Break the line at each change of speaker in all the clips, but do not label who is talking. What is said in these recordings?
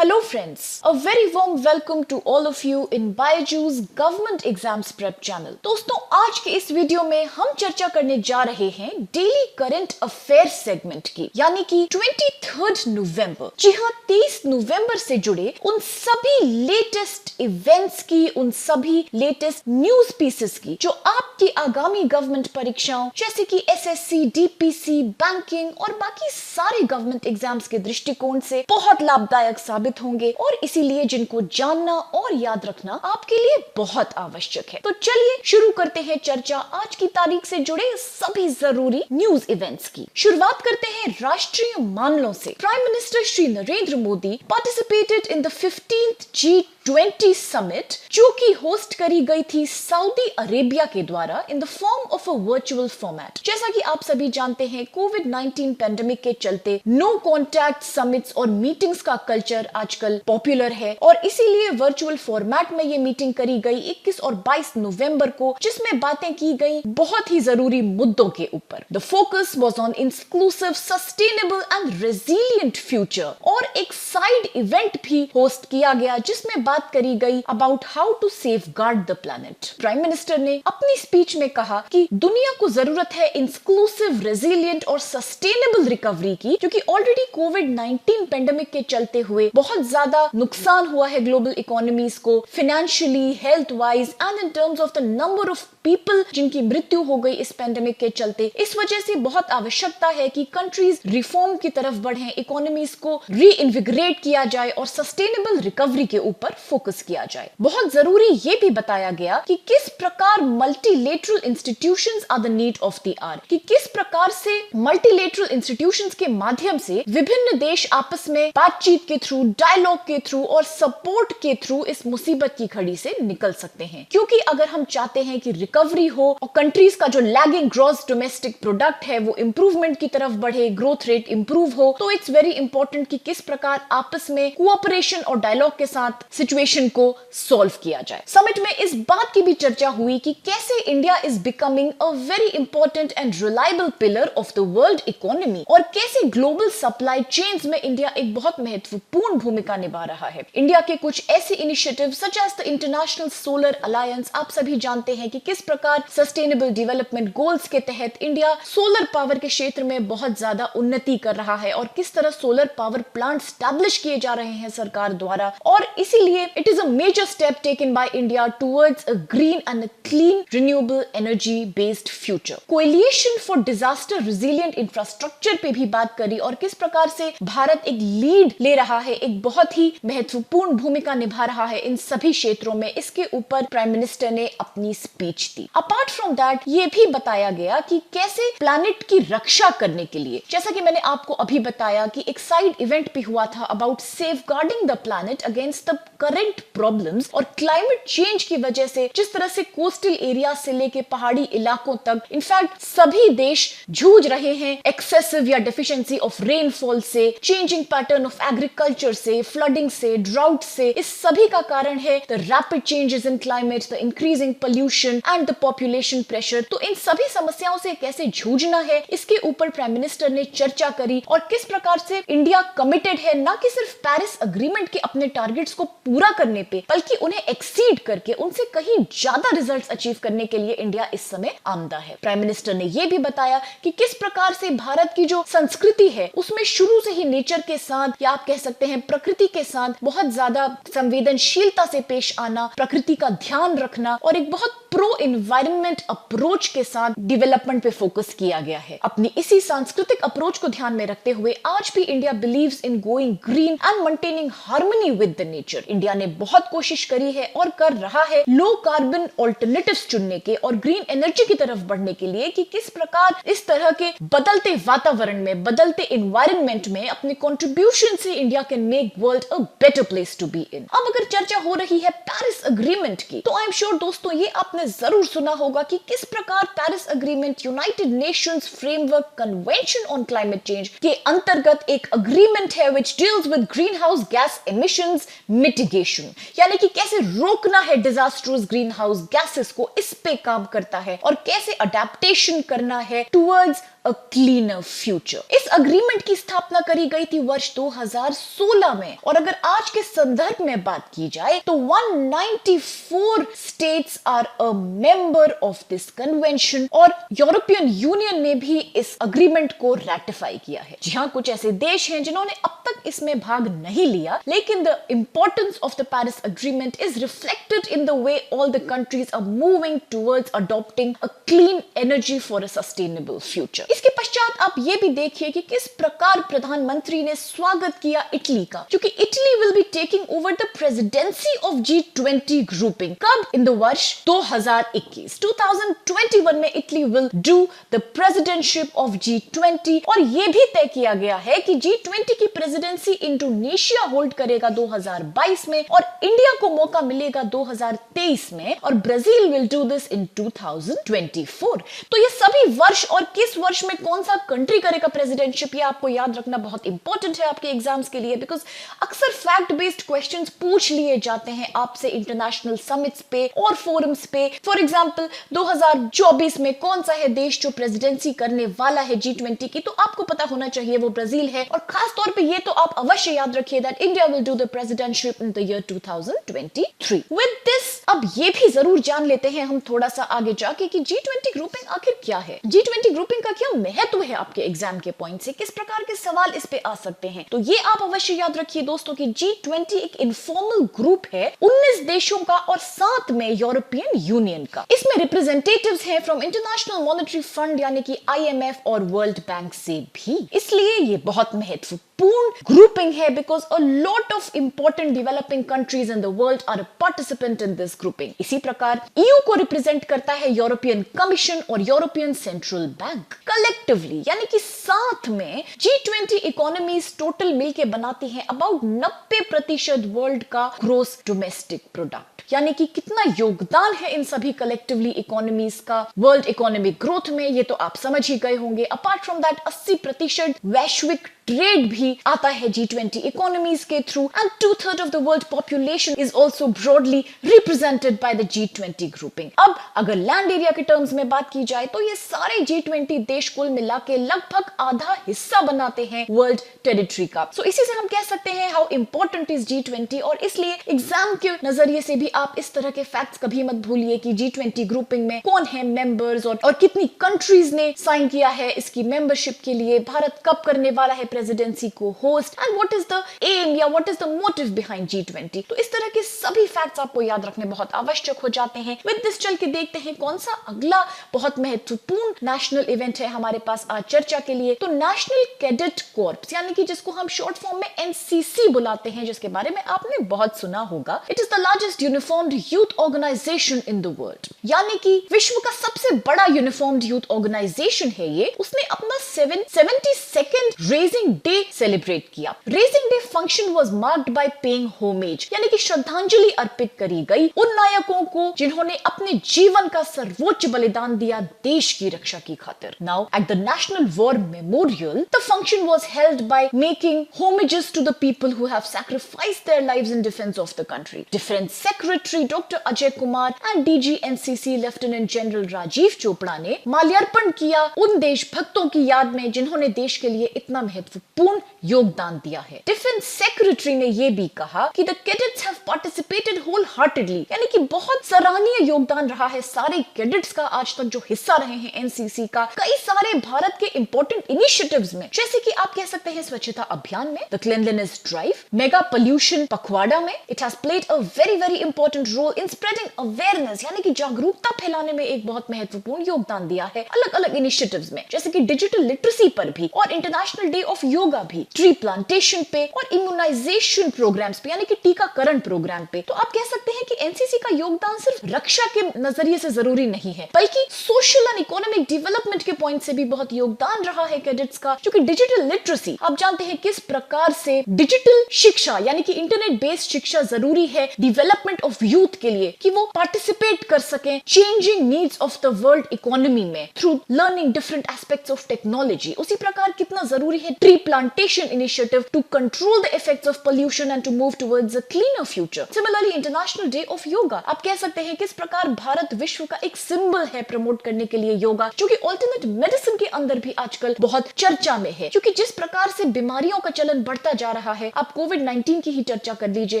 Hello friends, a very warm welcome to all of you in BYJU'S Government Exams Prep channel। दोस्तों आज के इस video में हम चर्चा करने जा रहे हैं डेली करंट अफेयर्स सेगमेंट की, यानी कि 23 नवंबर, जी हाँ 23 नवंबर से जुड़े उन सभी लेटेस्ट इवेंट्स की, उन सभी लेटेस्ट न्यूज पीसेस की जो आपकी आगामी गवर्नमेंट परीक्षाओं जैसे कि एसएससी, डीपीसी, बैंकिंग और बाकी सारे गवर्नमेंट एग्जाम्स के दृष्टिकोण से बहुत लाभदायक साबित होंगे और इसीलिए जिनको जानना और याद रखना आपके लिए बहुत आवश्यक है। तो चलिए शुरू करते हैं चर्चा आज की तारीख से जुड़े सभी जरूरी न्यूज इवेंट्स की। शुरुआत करते हैं राष्ट्रीय मामलों से। Prime minister Shri Narendra Modi participated in the 15th G20 summit, जो कि होस्ट करी गई थी सऊदी अरेबिया के द्वारा in the form of a virtual format. जैसा कि आप सभी जानते हैं, कोविड-19 पैंडेमिक के चलते नो कॉन्टैक्ट समिट्स और मीटिंग्स का कल्चर आजकल पॉपुलर है और इसीलिए वर्चुअल फॉर्मेट में ये मीटिंग करी गई 21 और 22 नवंबर को, जिसमें बातें की गई बहुत ही जरूरी मुद्दों के ऊपर। The focus was on inclusive, sustainable and resilient future. और एक साइड इवेंट भी होस्ट किया गया जिसमें बात करी गई about how to safeguard the planet. Prime minister ने अपनी स्पीच में कहा कि दुनिया को जरूरत है इंक्लूसिव, रेजिलिएंट और सस्टेनेबल रिकवरी की, क्योंकि ऑलरेडी कोविड-19 पेंडेमिक के चलते हुए बहुत ज्यादा नुकसान हुआ है ग्लोबल इकोनॉमीज को, financially, health wise and in terms of the number of people जिनकी मृत्यु हो गई इस पेंडेमिक के चलते। इस वजह से बहुत आवश्यकता है कि कंट्रीज रिफॉर्म की तरफ बढ़ें, इकोनॉमीज को रीइन्विगरेट किया जाए और सस्टेनेबल रिकवरी के ऊपर फोकस किया जाए। बहुत जरूरी ये भी बताया गया कि किस प्रकार multilateral institutions are the need of the hour, कि किस प्रकार से मल्टीलेटरल इंस्टीट्यूशंस के माध्यम से विभिन्न देश आपस में बातचीत के थ्रू, डायलॉग के थ्रू और सपोर्ट के थ्रू इस मुसीबत की घड़ी से निकल सकते हैं। क्योंकि अगर हम चाहते हैं कि रिकवरी हो और कंट्रीज का जो लैगिंग ग्रॉस डोमेस्टिक प्रोडक्ट है वो इंप्रूवमेंट की तरफ बढ़े, ग्रोथ रेट इंप्रूव हो, तो इट्स वेरी इंपॉर्टेंट कि किस प्रकार आपस में कोऑपरेशन और डायलॉग के साथ सिचुएशन को सॉल्व किया जाए। समिट में इस बात की भी चर्चा हुई कि कैसे India is becoming a very important and reliable pillar of the world economy और कैसे ग्लोबल सप्लाई चेन्स में इंडिया एक बहुत महत्वपूर्ण भूमिका निभा रहा है। इंडिया के कुछ ऐसे initiative such as the international solar alliance, आप सभी जानते हैं कि किस प्रकार सस्टेनेबल डेवलपमेंट गोल्स के तहत इंडिया सोलर पावर के क्षेत्र में बहुत ज्यादा उन्नति कर रहा है और किस तरह सोलर पावर प्लांट स्टैब्लिश किए जा रहे हैं सरकार द्वारा। और इसीलिए it is a major step taken by India towards a green and clean renewable energy based future. Coalition for disaster resilient infrastructure पे भी बात करी और किस प्रकार से भारत एक लीड ले रहा है, एक बहुत ही महत्वपूर्ण भूमिका निभा रहा है इन सभी क्षेत्रों में। इसके ऊपर प्राइम मिनिस्टर ने अपनी speech the. Apart from that ये भी बताया गया कि कैसे प्लैनेट की रक्षा करने के लिए, जैसा कि मैंने आपको अभी बताया कि एक साइड इवेंट भी हुआ था about safeguarding the planet against the current problems और क्लाइमेट चेंज की वजह से जिस तरह से कोस्टल एरिया से लेके पहाड़ी इलाकों तक इनफैक्ट सभी देश जूझ रहे हैं एक्सेसिव या डेफिशिएंसी ऑफ रेनफॉल से, चेंजिंग पैटर्न ऑफ एग्रीकल्चर से, फ्लडिंग से, ड्राउट से। इस सभी का कारण है the rapid changes in climate, the increasing pollution and the population pressure. तो इन सभी समस्याओं से कैसे जूझना है, इसके ऊपर प्राइम मिनिस्टर ने चर्चा करी और किस प्रकार से इंडिया कमिटेड है न कि सिर्फ पेरिस अग्रीमेंट के अपने टारगेट्स को पूरा करने पे, बल्कि उन्हें एक्सीड करके उनसे कहीं ज्यादा रिजल्ट्स अचीव करने के लिए इंडिया इस समय आमदा है। प्राइम मिनिस्टर ने यह भी बताया कि किस प्रकार से भारत की जो संस्कृति है उसमें शुरू से ही नेचर के साथ या आप कह सकते हैं प्रकृति के साथ बहुत ज्यादा संवेदनशीलता से पेश आना, प्रकृति का ध्यान रखना और एक बहुत प्रो एनवायरनमेंट अप्रोच के साथ डेवलपमेंट पे फोकस किया गया है। अपनी इसी सांस्कृतिक अप्रोच को ध्यान में रखते हुए आज भी India believes in going green and maintaining harmony with the nature. India ने बहुत कोशिश करी है और कर रहा है लो कार्बन ऑल्टरनेटिव्स चुनने के और ग्रीन एनर्जी की तरफ बढ़ने के लिए कि किस प्रकार इस तरह के बदलते वातावरण में, बदलते एनवायरनमेंट में अपने कंट्रीब्यूशन से India can make world a better place to be in. अब अगर चर्चा हो रही है पेरिस अग्रीमेंट की, तो आई एम श्योर दोस्तों ये आपने जरूर सुना होगा कि किस प्रकार Paris agreement United Nations framework convention on climate change के अंतर्गत एक अग्रीमेंट है which deals with green house gas emissions mitigation, यानी कि कैसे रोकना है डिजास्टर्स ग्रीन हाउस गैसेस को, इस पे काम करता है और कैसे अडेप्टेशन करना है टुवर्ड्स a cleaner future। इस अग्रीमेंट की स्थापना करी गई थी वर्ष 2016 में, और अगर आज के संदर्भ में बात की जाए तो 194 states are a member of this convention, और यूरोपियन यूनियन ने भी इस अग्रीमेंट को रैटिफाई किया है। जी हाँ, कुछ ऐसे देश हैं जिन्होंने अब तक इसमें भाग नहीं लिया, लेकिन the importance of the Paris agreement is reflected in the way all the countries are moving towards adopting a clean energy for a sustainable future. इसके पश्चात आप ये भी देखिए कि किस प्रकार प्रधानमंत्री ने स्वागत किया इटली का, क्योंकि Italy will be taking over the presidency of G20 grouping. कब? इन द वर्ष 2021 2021 में Italy will do the presidentship of G20, और यह भी तय किया गया है कि G20 की प्रेसिडेंसी इंडोनेशिया होल्ड करेगा 2022 में, और इंडिया को मौका मिलेगा 2023 में, और Brazil will do this in 2024। तो ये सभी वर्ष और किस वर्ष में कौन सा कंट्री करेगा प्रेसिडेंटशिप, ये आपको याद रखना बहुत इंपॉर्टेंट है आपके एग्जाम्स के लिए, बिकॉज अक्सर फैक्ट बेस्ड क्वेश्चंस पूछ लिए जाते हैं आपसे इंटरनेशनल समिट्स पे और फोरम्स पे। फॉर एग्जांपल 2024 में कौन सा है देश जो प्रेसिडेंसी करने वाला है G20 की, तो आपको पता होना चाहिए वो ब्राजील है, और खास तौर पे ये तो आप अवश्य याद रखिए that India will do the presidentship in the year 2023। With this अब ये भी जरूर जान लेते हैं हम थोड़ा सा आगे जाके कि G20 ग्रुपिंग आखिर क्या है, G20 ग्रुपिंग का क्या महत्व है आपके एग्जाम के पॉइंट से, किस प्रकार के सवाल इस पे आ सकते हैं। तो ये आप अवश्य याद रखिए दोस्तों कि G20 एक इनफॉर्मल ग्रुप है 19 देशों का और साथ में यूरोपियन यूनियन का। इसमें रिप्रेजेंटेटिव्स हैं फ्रॉम इंटरनेशनल मॉनेटरी फंड यानी कि IMF और वर्ल्ड बैंक से भी, इसलिए ये बहुत महत्वपूर्ण ग्रुपिंग है because a lot of important developing countries in the world are participant in this grouping. इसी प्रकार EU को रिप्रेजेंट करता है यूरोपियन कमीशन और यूरोपियन सेंट्रल बैंक। कलेक्टिवली यानी कि साथ में G20 इकोनॉमीज टोटल मिलके बनाती हैं अबाउट 90% वर्ल्ड का ग्रोस डोमेस्टिक प्रोडक्ट, यानी कि कितना योगदान है इन सभी कलेक्टिवली इकोनॉमीज का वर्ल्ड इकोनॉमिक ग्रोथ में, ये तो आप समझ ही गए होंगे। अपार्ट फ्रॉम दैट 80% वैश्विक ट्रेड भी आता है G20 इकोनॉमीज के through, and 2/3 of the world population is also broadly represented by the G20 grouping. अब अगर लैंड एरिया के टर्म्स में बात की जाए तो ये सारे G20 देश कुल मिला के लगभग आधा हिस्सा बनाते हैं वर्ल्ड टेरिटरी का। सो इसी से हम कह सकते हैं हाउ इंपॉर्टेंट इज G20, और इसलिए एग्जाम के नजरिए से भी आप इस तरह के फैक्ट्स कभी मत भूलिए कि G20 ग्रुपिंग में कौन है मेंबर्स और कितनी कंट्रीज ने साइन किया है इसकी मेंबरशिप के लिए, भारत कब करने वाला है प्रेसिडेंसी को host, and what is the aim या what is the motive behind G20। तो इस तरह के सभी फैक्ट्स आपको याद रखने बहुत आवश्यक हो जाते हैं। विद दिस चल के देखते हैं कौन सा अगला बहुत महत्वपूर्ण नेशनल इवेंट है हमारे पास आज चर्चा के लिए। तो नेशनल कैडेट कॉर्प्स यानी कि जिसको हम शॉर्ट फॉर्म में NCC बुलाते हैं, जिसके बारे में आपने बहुत सुना होगा। It is the largest uniformed youth organisation in the world, यानी कि विश्व का सबसे बड़ा यूनिफॉर्म्ड यूथ ऑर्गेनाइजेशन है ये। उसने अपना 72nd रेजिंग डे सेलिब्रेट किया। Raising day function was marked by paying homage, यानी कि श्रद्धांजलि अर्पित करी गई उन नायकों को जिन्होंने अपने जीवन का सर्वोच्च बलिदान दिया देश की रक्षा की खातिर। Now at the national war memorial the function was held by making homages to the people who have sacrificed their lives in defence of the country. Defence secretary doctor Ajay Kumar and DG NCC lieutenant general Rajiv Chopra ने माल्यार्पण किया उन देशभक्तों की याद में जिन्होंने देश के लिए इतना महत्वपूर्ण योगदान दिया है। डिफेंस सेक्रेटरी ने यह भी कहा कि the cadets have participated wholeheartedly, यानी कि बहुत सराहनीय योगदान रहा है सारे कैडेट्स का आज तक जो हिस्सा रहे हैं NCC का कई सारे भारत के इंपॉर्टेंट इनिशिएटिव्स में, जैसे कि आप कह सकते हैं स्वच्छता अभियान में, the cleanliness drive, mega pollution पखवाड़ा में। It has played a very important role in spreading awareness, यानी कि जागरूकता फैलाने में एक बहुत महत्वपूर्ण योगदान दिया है अलग अलग इनिशिएटिव्स में, जैसे कि डिजिटल लिटरेसी पर भी और इंटरनेशनल डे ऑफ योगा भी, ट्री प्लांटेशन पे और इम्यूनाइजेशन प्रोग्राम्स पे, यानी कि टीकाकरण प्रोग्राम पे। तो आप कह सकते हैं कि NCC का योगदान सिर्फ रक्षा के नजरिए से जरूरी नहीं है, बल्कि सोशल एंड इकोनॉमिक डेवलपमेंट के पॉइंट से भी बहुत योगदान रहा है कैडेट्स का। क्योंकि डिजिटल लिटरेसी, आप जानते हैं किस प्रकार से डिजिटल शिक्षा यानी कि इंटरनेट बेस्ड शिक्षा जरूरी है डेवलपमेंट ऑफ यूथ के लिए, कि वो पार्टिसिपेट कर सकें changing needs of the world economy में through learning different aspects of technology. उसी प्रकार कितना जरूरी है tree tree plantation initiative to control the effects of pollution and to move towards a cleaner future. Similarly, International Day of Yoga, आप कह सकते हैं किस प्रकार भारत विश्व का एक सिंबल है प्रमोट करने के लिए योगा, जो कि ऑल्टरनेट मेडिसिन के अंदर भी आजकल बहुत चर्चा में है, क्योंकि जिस प्रकार से बीमारियों का चलन बढ़ता जा रहा है, आप कोविड-19 की ही चर्चा कर लीजिए,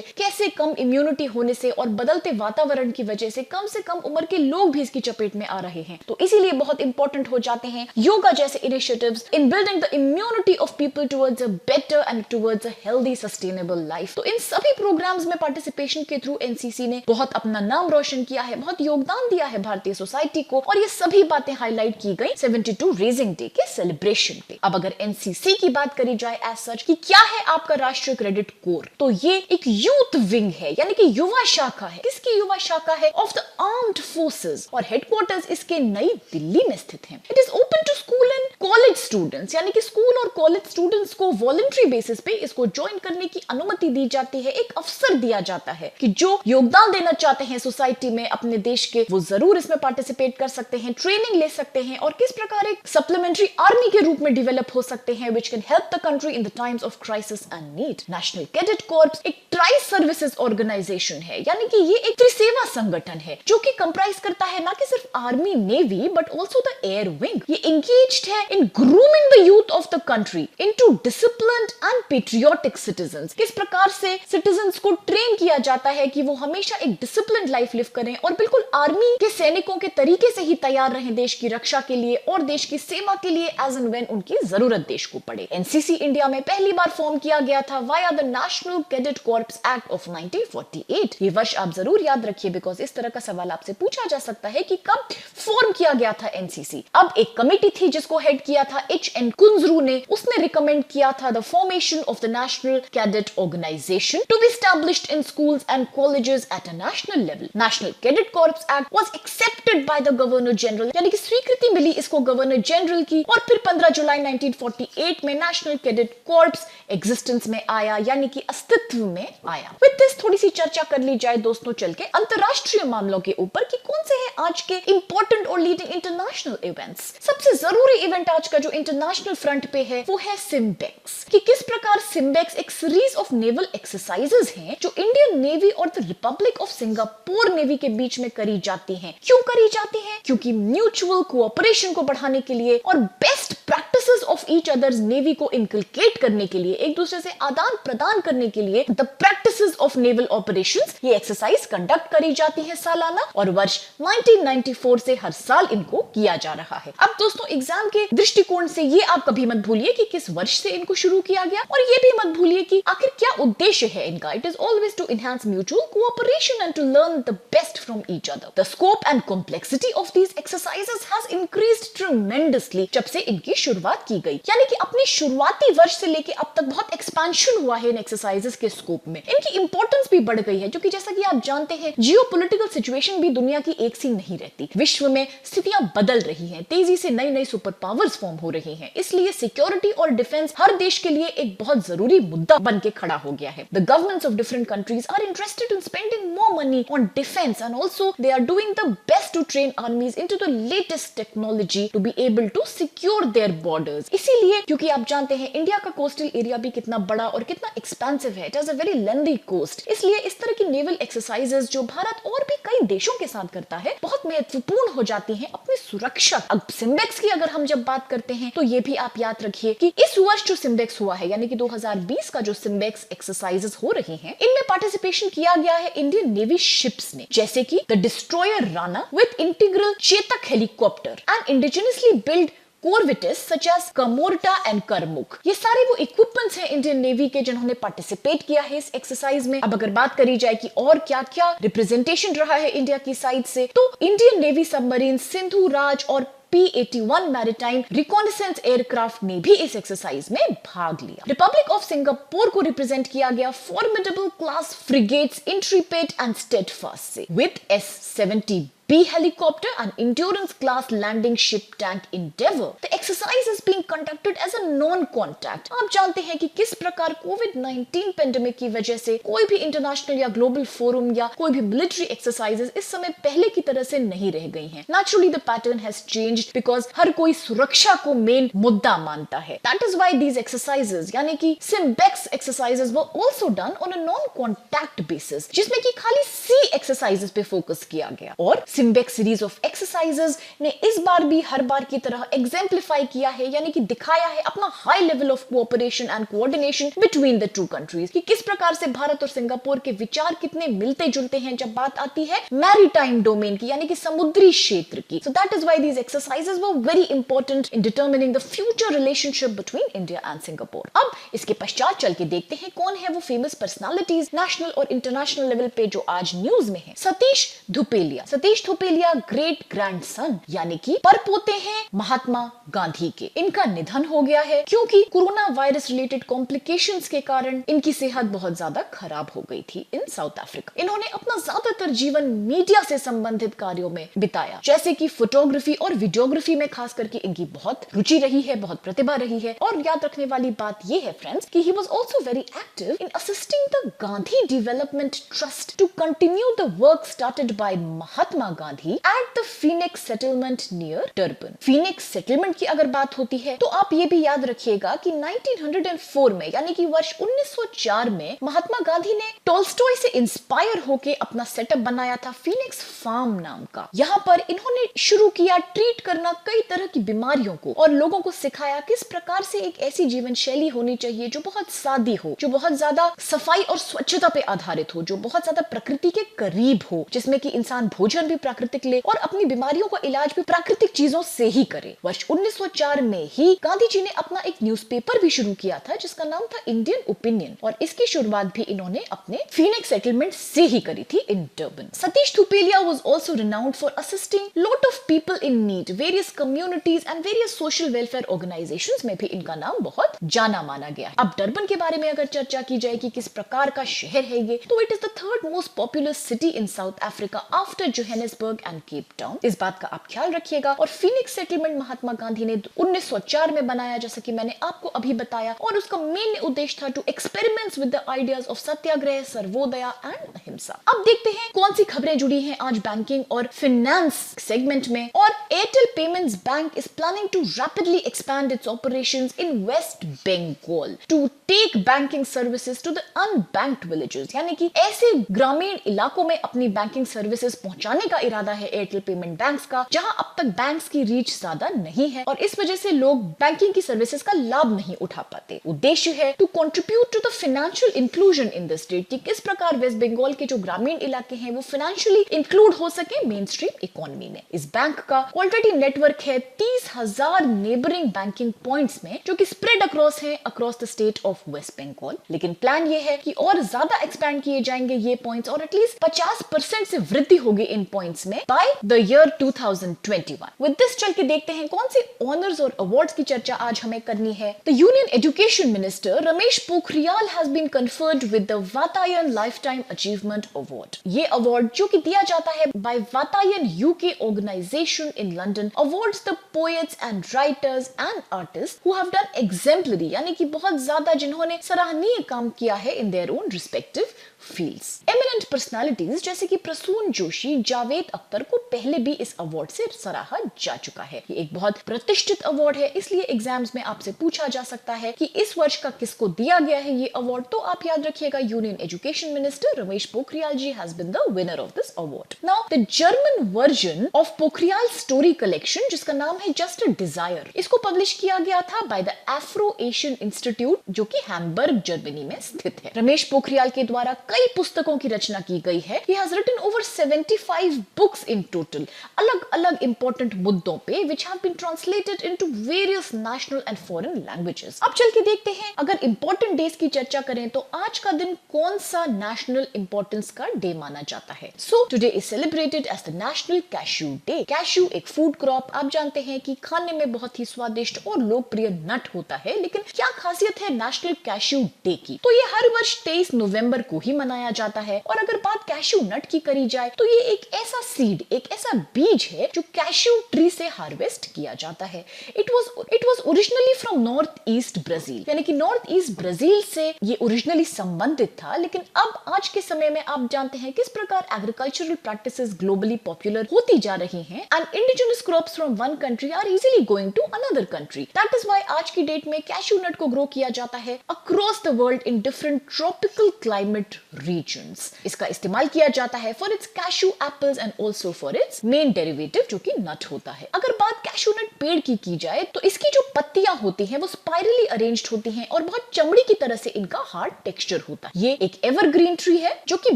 कैसे कम इम्यूनिटी होने से और बदलते वातावरण की वजह से कम उम्र के लोग भी इसकी चपेट में आ रहे हैं। तो इसीलिए बहुत इंपॉर्टेंट हो जाते हैं योगा जैसे initiatives in building the immunity of people towards a better and towards a healthy sustainable life. तो इन सभी प्रोग्राम्स में पार्टिसिपेशन के थ्रू एनसीसी ने बहुत अपना नाम रोशन किया है, बहुत योगदान दिया है भारतीय सोसाइटी को, और ये सभी बातें हाईलाइट की गई 72 रेजिंग डे के सेलिब्रेशन पे। अब अगर एनसीसी की बात करी जाए एज सच कि क्या है आपका राष्ट्रीय क्रेडिट कोर, तो ये एक यूथ विंग है, यानी कि युवा शाखा है। किसकी युवा शाखा है? ऑफ द आर्म्ड फोर्सेस, और हेडक्वार्टर्स इसके नई दिल्ली में स्थित है। It is open to school and college students, यानी कि स्कूल और कॉलेज स्टूडेंट्स को वॉलंटरी बेसिस पे इसको ज्वाइन करने की अनुमति दी जाती है, एक अवसर दिया जाता है कि जो योगदान देना चाहते हैं सोसाइटी में अपने देश के, वो जरूर इसमें पार्टिसिपेट कर सकते हैं, ट्रेनिंग ले सकते हैं और किस प्रकार एक सप्लीमेंट्री आर्मी के रूप में डेवलप हो सकते हैं, which can help the country in the times of crisis and need. National cadet corps एक ट्राई सर्विसेज ऑर्गेनाइजेशन है, यानी कि ये एक त्रिसेवा संगठन है जो कि कंप्राइज करता है ना कि सिर्फ army navy but also the air wing. ये एंगेज्ड है in grooming the youth of the country into disciplined and patriotic citizens. किस प्रकार से सिटीजंस को ट्रेन किया जाता है कि वो हमेशा एक डिसिप्लिन्ड लाइफ लिव करें और बिल्कुल आर्मी के सैनिकों के तरीके से ही तैयार रहें देश की रक्षा के लिए और देश की सेवा के लिए एज एंड व्हेन उनकी जरूरत देश को पड़े। एनसीसी इंडिया में पहली बार फॉर्म किया गया था via the national cadet corps act of 1948। ये वर्ष आप जरूर याद रखिए, बिकॉज इस तरह का सवाल आपसे पूछा जा सकता है कि कब फॉर्म किया गया था एनसीसी। अब एक कमेटी थी जिसको हेड किया था एच.एन. कुंजरू ने, उसने रिकमेंड किया था the formation of the national cadet organisation to be established in schools and colleges at a national level. National cadet corps act was accepted by the governor general, यानी कि स्वीकृति मिली इसको गवर्नर जनरल की, और फिर 15 जुलाई 1948 में नेशनल कैडेट कॉर्प्स एग्जिस्टेंस में आया, यानी कि अस्तित्व में आया। विद दिस थोड़ी सी चर्चा कर ली जाए दोस्तों चल के अंतरराष्ट्रीय मामलों के ऊपर कि कौन से हैं आज के इंपॉर्टेंट और लीडिंग इंटरनेशनल इवेंट्स। सबसे जरूरी इवेंट आज का जो इंटरनेशनल फ्रंट पे है वो है सिम्बेक्स, कि किस प्रकार सिम्बेक्स एक सीरीज ऑफ नेवल एक्सरसाइजेस हैं जो इंडियन नेवी और the Republic of Singapore navy के बीच में करी जाती हैं। क्यों करी जाती हैं? क्योंकि म्यूचुअल कोऑपरेशन को बढ़ाने के लिए और best practices of each others navy को इनकलकेट करने के लिए, एक दूसरे से आदान प्रदान करने के लिए the practices of naval operations, ये एक्सरसाइज कंडक्ट करी जाती है सालाना, और वर्ष 1994 से हर साल इनको किया जा रहा है। अब दोस्तों एग्जाम के दृष्टिकोण से ये आप कभी मत भूलिए कि किस वर्ष से इनको शुरू किया गया, और ये भी मत भूलिए कि आखिर क्या उद्देश्य है इनका। It is always to enhance mutual cooperation and to learn the best from each other. The scope and complexity of these exercises has increased tremendously जब से इनकी शुरुआत की गई, यानी कि अपने शुरुआती वर्ष से लेके अब तक बहुत एक्सपेंशन हुआ है इन एक्सरसाइजेस के स्कोप में। इनकी इंपॉर्टेंस भी बढ़ गई है, क्योंकि जैसा कि आप जानते हैं जियोपॉलिटिकल सिचुएशन भी दुनिया की एक सी नहीं रहती। विश्व में स्थितियां बदल रही हैं, तेजी से नई नई सुपर पावर्स फॉर्म हो रही हैं, इसलिए सिक्योरिटी और डिफेंस हर देश के लिए एक बहुत जरूरी मुद्दा बन के खड़ा हो गया है। The governments of different countries are interested in spending more money on defence and also they are doing the best to train armies into the latest technology to be able to secure their borders. इसीलिए क्योंकि आप जानते हैं India का coastal area भी कितना बड़ा और कितना एक्सपेंसिव है, it has a very lengthy cost, इसलिए इस तरह की नेवल एक्सरसाइजेस जो भारत और भी कई देशों के साथ करता है बहुत महत्वपूर्ण हो जाती हैं अपनी सुरक्षा। अब सिम्बेक्स की अगर हम जब बात करते हैं तो ये भी आप याद रखिए कि इस वर्ष जो सिम्बेक्स हुआ है, यानी कि 2020 का जो सिम्बेक्स एक्सरसाइजेस हो रही हैं, इनमें पार्टिसिपेशन किया गया है इंडियन नेवी शिप्स ने, जैसे कि the destroyer Rana with integral Chetak helicopter and indigenously build corvettes such as Kamorta and Karmuk. ये सारे वो इक्विपमेंट्स हैं इंडियन नेवी के जिन्होंने पार्टिसिपेट किया है इस एक्सरसाइज में। अब अगर बात करी जाए कि और क्या क्या रिप्रेजेंटेशन रहा है इंडिया की साइड से, तो इंडियन नेवी सबमरीन सिंधु राज और P-81 मैरिटाइम रिकॉनेसेंस एयरक्राफ्ट ने भी इस एक्सरसाइज में भाग लिया। रिपब्लिक ऑफ सिंगापुर को रिप्रेजेंट किया गया formidable class frigates Intrepid and Steadfast से, with S-70 B helicopter and endurance class landing ship tank Endeavour. The exercise is being conducted as a non-contact. आप जानते हैं कि किस प्रकार कोविड-19 पेंडेमिक की वजह से कोई भी इंटरनेशनल या ग्लोबल फोरम या कोई भी मिलिट्री एक्सरसाइजेस इस समय पहले की तरह से नहीं रह गई हैं. Naturally the pattern has changed because हर कोई सुरक्षा को मेन मुद्दा मानता है. That is why these exercises यानी कि Simbex exercises were also done on a non-contact basis, जिसमें कि खाली C exercises पे फोकस किया गया. और Simbex सीरीज ऑफ एक्सरसाइजेस ने इस बार भी हर बार की तरह एग्जाम्प्लीफाई किया है यानी कि दिखाया है अपना high level of cooperation and coordination between the two countries कि किस प्रकार से भारत और सिंगापुर के विचार कितने मिलते जुलते हैं जब बात आती है मैरीटाइम डोमेन की यानी कि समुद्री क्षेत्र की. So that is why these exercises were very important in determining the future relationship between India and Singapore. अब इसके पश्चात चल के देखते हैं कौन है वो फेमस पर्सनालिटीज नेशनल और इंटरनेशनल लेवल पे जो आज न्यूज में है. सतीश धुपेलिया. सतीश धुपेलिया ग्रेट ग्रैंडसन यानी कि परपोते हैं महात्मा गांधी के. इनका निधन हो गया है क्योंकि कोरोना वायरस रिलेटेड कॉम्प्लिकेशंस के कारण इनकी सेहत बहुत ज्यादा खराब हो गई थी इन साउथ अफ्रीका. इन्होंने अपना ज्यादातर जीवन मीडिया से संबंधित कार्यों में बिताया जैसे कि फोटोग्राफी और वीडियोग्राफी में खास करके इनकी बहुत रुचि रही है, बहुत प्रतिभा रही है. और याद रखने वाली बात यह है फ्रेंड्स कि he was also very active in assisting the Gandhi development trust to continue the work started by Mahatma Gandhi at the Phoenix settlement near Durban. Phoenix settlement की अगर बात होती है तो आप ये भी याद रखिएगा कि 1904 में यानी कि वर्ष 1904 में महात्मा गांधी ने टोल्स्टॉय से इंस्पायर होकर अपना सेटअप बनाया था फीनिक्स फार्म नाम का. यहाँ पर इन्होंने शुरू किया ट्रीट करना कई तरह की बीमारियों को और लोगों को सिखाया किस प्रकार से एक ऐसी जीवन शैली होनी चाहिए जो बहुत सादी हो, जो बहुत ज्यादा सफाई और स्वच्छता पे आधारित हो, जो बहुत ज्यादा प्रकृति के करीब हो, जिसमें कि इंसान भोजन भी प्राकृतिक ले और अपनी बीमारियों का इलाज भी प्राकृतिक चीजों से ही करे. वर्ष 1904 में ही गांधी जी ने अपना एक न्यूज़पेपर भी शुरू किया था जिसका नाम था इंडियन ओपिनियन और इसकी शुरुआत भी इन्होंने अपने फीनिक्स सेटलमेंट से ही करी थी in Durban. Satish Dhupelia was also renowned for assisting lot of people in need, various communities and various social welfare organisations में भी इनका नाम बहुत जाना माना गया है. अब डरबन के बारे में अगर चर्चा की जाए कि किस प्रकार का शहर है ये, तो it is the third most popular city in south Africa after Johannesburg and Cape Town. इस बात का आप ख्याल रखिएगा. और फीनिक्स सेटलमेंट महात्मा गांधी ने 1904 में बनाया जैसा कि मैंने आपको अभी बताया और उसका मेन उद्देश्य था to experiments with the ideas of satyagraha, sarvodaya and ahimsa. अब देखते हैं कौन सी खबरें जुड़ी हैं आज बैंकिंग और फाइनेंस सेगमेंट में. और Airtel payments bank is planning to rapidly expand its operations in West Bengal to take banking services to the unbanked villages. यानी कि ऐसे ग्रामीण इलाकों में अपनी बैंकिंग सर्विसेज पहुंचाने का इरादा है एयरटेल पेमेंट बैंक्स का जहां अब तक बैंक्स की रीच ज्यादा नहीं है और इस वजह से लोग बैंकिंग की सर्विसेज का लाभ नहीं उठा पाते. उद्देश्य है to contribute to the financial inclusion in the state कि किस प्रकार वेस्ट बंगाल के जो ग्रामीण इलाके हैं वो फाइनेंशियली इंक्लूड हो सके मेन स्ट्रीम इकोनॉमी में. इस बैंक का ऑलरेडी नेटवर्क है 30,000 नेबरिंग बैंकिंग पॉइंट्स में जो कि spread across the state of West Bengal. लेकिन प्लान ये है कि और ज्यादा एक्सपैंड किए जाएंगे ये पॉइंट्स और एटलीस्ट 50% से वृद्धि होगी इन पॉइंट्स में by the year 2021. With this चल के देखते हैं कौन से ऑनर्स और अवार्ड्स की चर्चा आज हमें करनी है. The union education minister Ramesh Pokhriyal has been conferred with the Vatayan lifetime achievement award. ये अवार्ड जो कि दिया जाता है by Vatayan UK organisation in London awards the poets and writers and artist who have done exemplary यानी कि बहुत ज्यादा जिन्होंने सराहनीय काम किया है in their own respective fields. Eminent personalities जैसे कि प्रसून जोशी, जावेद अख्तर को पहले भी इस अवार्ड से सराहा जा चुका है. ये एक बहुत प्रतिष्ठित अवार्ड है इसलिए एग्जाम्स में आपसे पूछा जा सकता है कि इस वर्ष का किसको दिया गया है ये अवार्ड. तो आप याद रखिएगा union education minister Ramesh Pokhriyal ji has been the winner of this award. Now the German version of Pokhriyal story collection जिसका नाम है जस्ट अ डिजायर, इसको पब्लिश किया गया था by the Afro Asian institute जो कि हैम्बर्ग जर्मनी में स्थित है. रमेश पोखरियाल के द्वारा कई पुस्तकों की रचना की गई है. He has written over 75 books in total, अलग-अलग इंपॉर्टेंट मुद्दों पे which have been translated into various national and foreign languages. अब चल के देखते हैं अगर इंपॉर्टेंट डेज की चर्चा करें तो आज का दिन कौन सा नेशनल इंपॉर्टेंस का डे माना जाता है. So today is celebrated as the National Cashew Day. Cashew एक फूड क्रॉप आप जानते हैं कि खाने में बहुत ही स्वादिष्ट और लोकप्रिय नट होता है. लेकिन क्या खासियत है नेशनल कैश्यू डे की? तो ये हर वर्ष 23 नवंबर को ही मनाया जाता है. और अगर बात कैश्यू नट की करी जाए तो ये एक ऐसा ऐसा सीड, एक ऐसा बीज है जो कैशू ट्री से हार्वेस्ट किया जाता है। It was originally from north east Brazil, यानी कि नॉर्थ ईस्ट ब्राजील से ये ओरिजिनली संबंधित था। लेकिन अब आज के समय में आप जानते हैं किस प्रकार एग्रीकल्चरल प्रैक्टिसेस ग्लोबली पॉपुलर होती जा रही हैं and indigenous crops from one country are easily going to another country. That is why आज की डेट में कैशू नट को ग्रो किया जाता है across the world in different tropical climate regions. इसका इस्तेमाल किया जाता है for its cashew apples and also for its main derivative जो कि नट होता है। अगर बात कैशू नट पेड़ की जाए तो इसकी जो पत्तियां होती हैं वो स्पाइरली अरेंज्ड होती हैं और बहुत चमड़ी की तरह से इनका हार्ड टेक्सचर होता है। ये एक एवरग्रीन ट्री है जो कि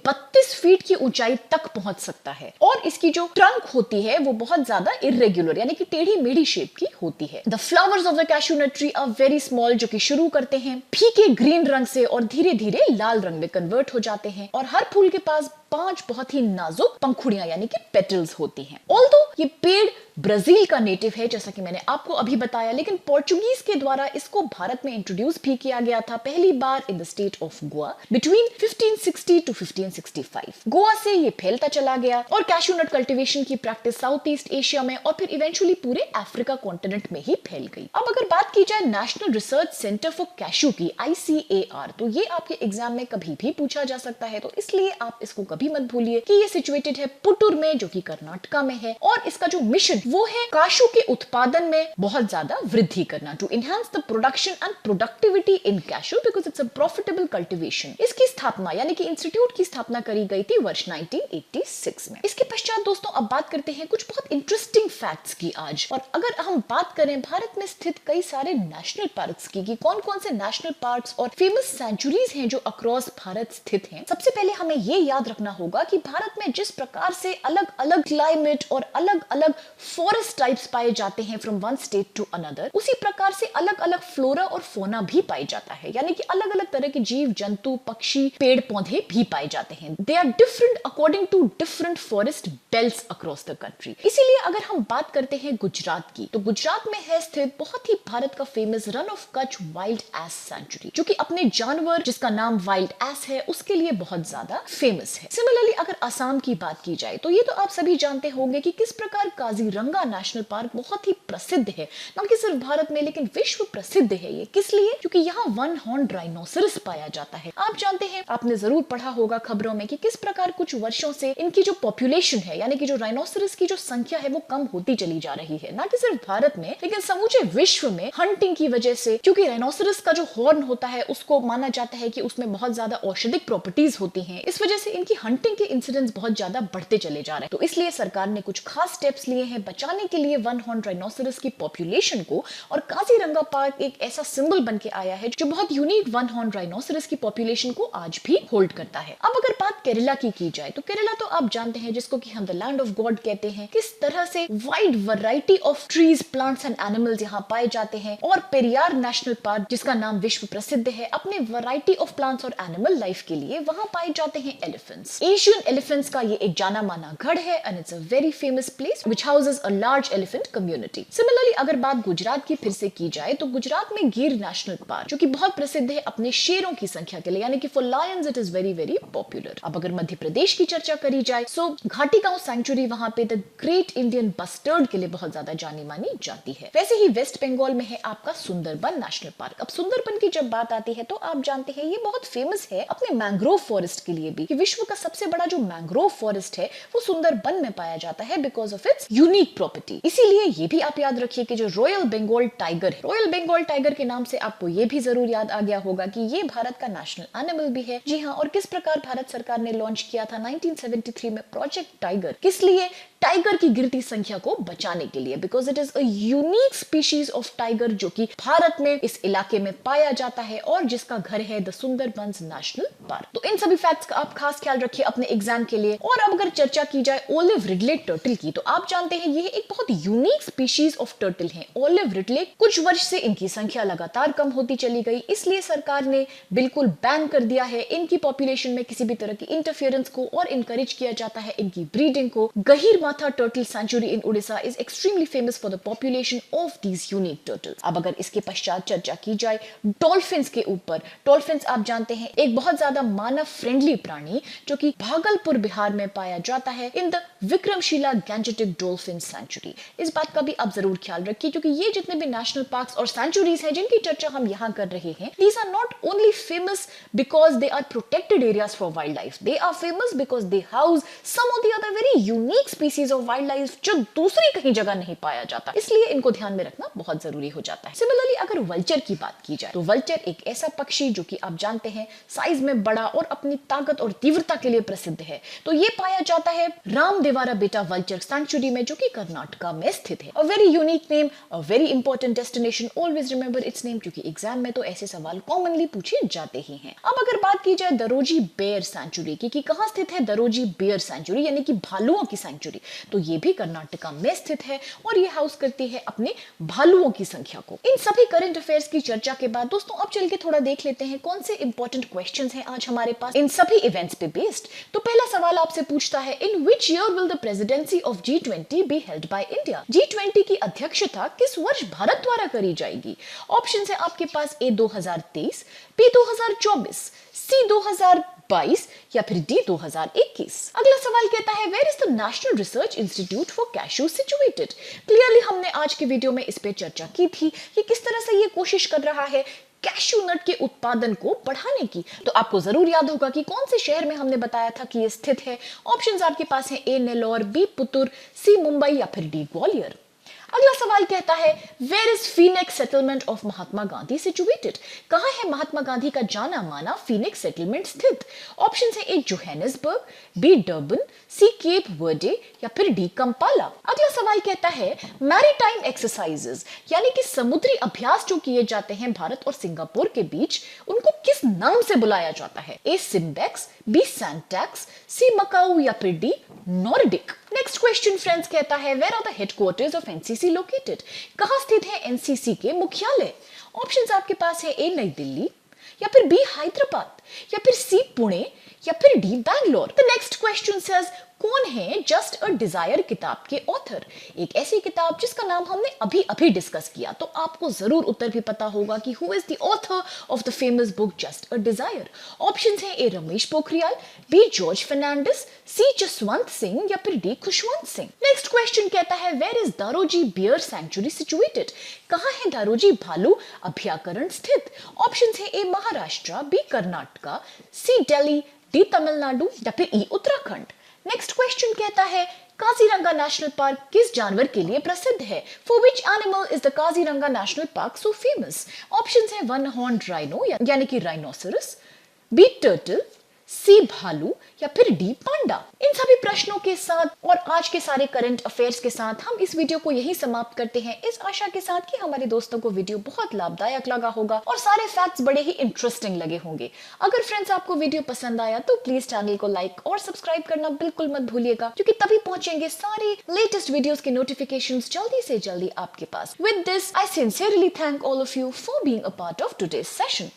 32 फीट की ऊंचाई तक पहुंच सकता है और इसकी जो ट्रंक होती है वो बहुत ज्यादा इरेगुलर यानी कि टेढ़ी मेढ़ी शेप की होती है। The flowers of the cashew nut tree are very small, जो कि शुरू करते हैं फीके ग्रीन रंग से और धीरे धीरे लाल रंग में कन्वर्ट हो जाते हैं और हर फूल के पास 5 बहुत ही नाजुक पंखुड़ियां यानी कि पेटल्स होती हैं। ऑल्दो ये पेड़ ब्राजील का नेटिव है जैसा कि मैंने आपको अभी बताया, लेकिन पोर्चुगीज के द्वारा इसको भारत में इंट्रोड्यूस भी किया गया था पहली बार in the state of Goa between 1560 to 1565। Goa से ये फैलता चला गया और कैशू नट कल्टीवेशन की प्रैक्टिस साउथ ईस्ट एशिया में और फिर इवेंचुअली पूरे अफ्रीका कॉन्टिनेंट में ही फैल गई। अब अगर बात की जाए national research centre for cashew की, ICAR, तो ये आपके एग्जाम में कभी भी पूछा जा सकता है, तो इसलिए आप इसको कभी मत भूलिए कि ये सिचुएटेड है पुटूर में जो कि कर्नाटका में है और इसका जो मिशन वो है काशू के उत्पादन में बहुत ज्यादा वृद्धि करना, to enhance the production and productivity in cashew because it's a profitable cultivation. इसकी स्थापना यानी कि इंस्टीट्यूट की स्थापना करी गई थी वर्ष 1986 में। इसके पश्चात दोस्तों अब बात करते हैं कुछ बहुत इंटरेस्टिंग फैक्ट्स की आज। और अगर हम बात करें भारत में स्थित कई सारे नेशनल पार्क्स की कि कौन कौन से नेशनल पार्क्स और फेमस सेंचुरीज हैं जो अक्रॉस भारत स्थित हैं, सबसे पहले हमें ये याद रखना होगा कि भारत में जिस प्रकार से अलग अलग क्लाइमेट और अलग अलग फॉरेस्ट टाइप्स पाए जाते हैं from one state to another, उसी प्रकार से अलग अलग फ्लोरा और फोना भी पाई जाता है, यानी कि अलग अलग तरह के जीव जंतु पक्षी पेड़ पौधे भी पाए जाते हैं। They are different according to different forest belts across the country. इसीलिए अगर हम बात करते हैं गुजरात की, तो गुजरात में है स्थित बहुत ही भारत का famous Rann of Kutch wild ass sanctuary, जो कि अपने जानवर जिसका नाम वाइल्ड एस है उसके लिए बहुत ज्यादा फेमस है। सिमिलरली अगर असम की बात की जाए तो ये तो आप सभी जानते होंगे कि किस प्रकार काजीरंगा नेशनल पार्क बहुत ही प्रसिद्ध है, न कि सिर्फ भारत में लेकिन विश्व प्रसिद्ध है। ये किस लिए? क्योंकि यहाँ वन हॉर्न राइनोसरस पाया जाता है। आप जानते हैं, आपने जरूर पढ़ा होगा खबरों में कि किस प्रकार कुछ वर्षों से इनकी जो पॉपुलेशन है यानी कि जो राइनोसरस की जो संख्या है वो कम होती चली जा रही है, न कि सिर्फ भारत में लेकिन समूचे विश्व में हंटिंग की वजह से। क्योंकि राइनोसरस का जो हॉर्न होता है उसको माना जाता है कि उसमें बहुत ज्यादा औषधिक प्रॉपर्टीज होती हैं, इस वजह से इनकी हंटिंग के इंसिडेंट्स बहुत ज्यादा बढ़ते चले जा रहे हैं। तो इसलिए सरकार ने कुछ खास स्टेप्स लिए हैं बचाने के लिए वन हॉर्न राइनोसरस की पॉपुलेशन को, और काजीरंगा पार्क एक ऐसा सिंबल बन के आया है जो बहुत यूनिक वन हॉर्न राइनोसरस की पॉपुलेशन को आज भी होल्ड करता है। अब अगर बात केरला की जाए तो केरला तो आप जानते हैं जिसको कि हम द लैंड ऑफ गॉड कहते हैं, किस तरह से wide variety of trees plants and animals यहाँ पाए जाते हैं। और पेरियार नेशनल पार्क जिसका नाम विश्व प्रसिद्ध है अपने वैरायटी ऑफ प्लांट्स और एनिमल लाइफ के लिए, वहां पाए जाते हैं एलिफेंट्स। एशियन एलिफेंट्स का ये एक जाना माना गढ़ है and it's a very famous place which houses a large elephant community. Similarly अगर बात गुजरात की फिर से की जाए तो गुजरात में गिर नेशनल पार्क जो कि बहुत प्रसिद्ध है अपने शेरों की संख्या के लिए, यानी कि for Lions it is very very popular. अब अगर मध्य प्रदेश की चर्चा करी जाए सो घाटी गांव सेंचुरी वहां पे द ग्रेट इंडियन बस्टर्ड के लिए बहुत ज्यादा जानी मानी जाती है। वैसे ही वेस्ट बंगाल में है आपका सुंदरबन नेशनल पार्क। अब सुंदरबन की जब बात आती है तो आप जानते हैं ये बहुत फेमस है अपने मैंग्रोव फॉरेस्ट के लिए भी, कि विश्व का सबसे बड़ा जो मैंग्रोव फॉरेस्ट है वो सुंदरबन में पाया जाता है because of its unique property. इसीलिए ये भी आप याद रखिए कि जो रॉयल बंगाल टाइगर है, रॉयल बंगाल टाइगर के नाम से आपको ये भी जरूर याद आ गया होगा कि ये भारत का नेशनल एनिमल भी है। जी हाँ, और किस प्रकार भारत सरकार ने लॉन्च किया था 1973 में प्रोजेक्ट टाइगर। किस लिए? टाइगर की गिरती संख्या को बचाने के लिए, because it is a unique species of tiger जो कि भारत में इस इलाके में पाया जाता है और जिसका घर है द सुंदरबंस नेशनल पार्क। तो इन सभी फैक्ट्स का आप खास ख्याल रखिए अपने एग्जाम के लिए। और अब अगर चर्चा की जाए ओलिव रिडले टर्टल की, तो आप जानते हैं ये एक बहुत यूनिक स्पीशीज ऑफ टर्टल है ओलिव रिडले। कुछ वर्ष से इनकी संख्या लगातार कम होती चली गई, इसलिए सरकार ने बिल्कुल बैन कर दिया है इनकी पॉपुलेशन में किसी भी तरह की इंटरफेरेंस को और इनकरेज किया जाता है इनकी ब्रीडिंग को। गहीर Sagarmatha Turtle Sanctuary in Odisha is extremely famous for the population of these unique turtles. अब अगर इसके पश्चात चर्चा की जाए डॉल्फिन्स के ऊपर, डॉल्फिन्स आप जानते हैं एक बहुत ज्यादा मानव फ्रेंडली प्राणी जो कि भागलपुर बिहार में पाया जाता है in the Vikramshila Gangetic dolphin century. इस बात का भी आप जरूर ख्याल रखिए क्योंकि ये जितने भी नेशनल पार्क्स और सेंचुरीज हैं जिनकी चर्चा हम यहाँ कर रहे हैं, these are not only famous because they are protected areas for wildlife, they are famous because they house some of the other very unique species of wildlife जो दूसरी कहीं जगह नहीं पाया जाता, इसलिए इनको ध्यान में रखना बहुत जरूरी हो जाता है। सिमिलरली अगर वल्चर की बात की जाए तो वल्चर एक ऐसा पक्षी जो कि आप जानते हैं साइज में बड़ा और अपनी ताकत और तीव्रता के लिए प्रसिद्ध है, तो ये पाया जाता है रामदेवारा बेटा वल्चर सेंचुरी में जो कि कर्नाटका में स्थित है। A very unique name, a very important destination, always remember it's name क्योंकि एग्जाम में तो ऐसे सवाल कॉमनली पूछे जाते ही हैं। अब अगर बात की जाए दरोजी बेयर सेंचुरी की कि कहां स्थित है दरोजी बेयर सेंचुरी यानी कि भालुओं की सेंचुरी, तो ये भी कर्नाटका में स्थित है और ये हाउस करती है अपने भालुओं की संख्या को। इन सभी करंट अफेयर्स की चर्चा के बाद दोस्तों अब चल के थोड़ा देख लेते हैं कौन से इंपॉर्टेंट क्वेश्चंस हैं आज हमारे पास इन सभी इवेंट्स पे बेस्ड। तो पहला सवाल आपसे पूछता है in which year will the presidency of G20 be held by India? G20 की अध्यक्षता किस वर्ष भारत द्वारा करी जाएगी? ऑप्शन है आपके पास ए 2023, बी 2024, सी 2022 या फिर डी 2021। अगला सवाल कहता है where is the national research institute for cashew situated? Clearly हमने आज के वीडियो में इस पे चर्चा की थी कि किस तरह से ये कोशिश कर रहा है कैशू नट के उत्पादन को बढ़ाने की। तो आपको जरूर याद होगा कि कौन से शहर में हमने बताया था कि ये स्थित है। ऑप्शंस आपके पास हैं A Nellore, B Puttur, C Mumbai या फिर डी ग्वालियर। अगला सवाल कहता है where is Phoenix settlement of Mahatma Gandhi situated? कहां है महात्मा गांधी का जाना माना फीनिक्स सेटलमेंट स्थित? ऑप्शन है ए जोहानिसबर्ग, बी डर्बन, सी केप वर्डे या फिर डी कंपाला। अगला सवाल कहता है मैरीटाइम एक्सरसाइजेस यानी कि समुद्री अभ्यास जो किए जाते हैं भारत और सिंगापुर के बीच, उनको किस नाम से बुलाया जाता है? A SIMBEX, B santex, C Macau या फिर D Nordic. Next question friends कहता है where are the headquarters of NCC located? कहां स्थित है एनसीसी के मुख्यालय? ऑप्शंस आपके पास है ए नई दिल्ली या फिर बी हैदराबाद या फिर सी पुणे या फिर D Bangalore. The next question says कौन है जस्ट अ डिजायर किताब के ऑथर? एक ऐसी किताब जिसका नाम हमने अभी अभी डिस्कस किया, तो आपको जरूर उत्तर भी पता होगा कि who is the author of the famous book just a desire. Options हैं A Ramesh Pokhriyal, B George Fernandes, C Jaswant Singh या फिर D Khushwant Singh. Next question कहता है where is Daroji bear sanctuary situated? कहां है दारोजी भालू अभ्याकरण स्थित? ऑप्शंस हैं A Maharashtra, B Karnataka, C Delhi, D Tamil Nadu या फिर ई उत्तराखंड। नेक्स्ट क्वेश्चन कहता है काजीरंगा नेशनल पार्क किस जानवर के लिए प्रसिद्ध है? For which animal is the Kaziranga national park so famous? Options हैं वन हॉर्न राइनो यानी कि राइनोसरस, बी टर्टल, सी भालू या फिर डी पांडा। इन सभी प्रश्नों के साथ और आज के सारे करंट अफेयर्स के साथ हम इस वीडियो को यहीं समाप्त करते हैं, इस आशा के साथ कि हमारे दोस्तों को वीडियो बहुत लाभदायक लगा होगा और सारे फैक्ट्स बड़े ही इंटरेस्टिंग लगे होंगे। अगर फ्रेंड्स आपको वीडियो पसंद आया तो प्लीज चैनल को लाइक और सब्सक्राइब करना बिल्कुल मत भूलिएगा क्योंकि तभी पहुंचेंगे सारे लेटेस्ट वीडियोस के नोटिफिकेशंस जल्दी से जल्दी आपके पास। With this I sincerely thank all of you for being a part of today's session.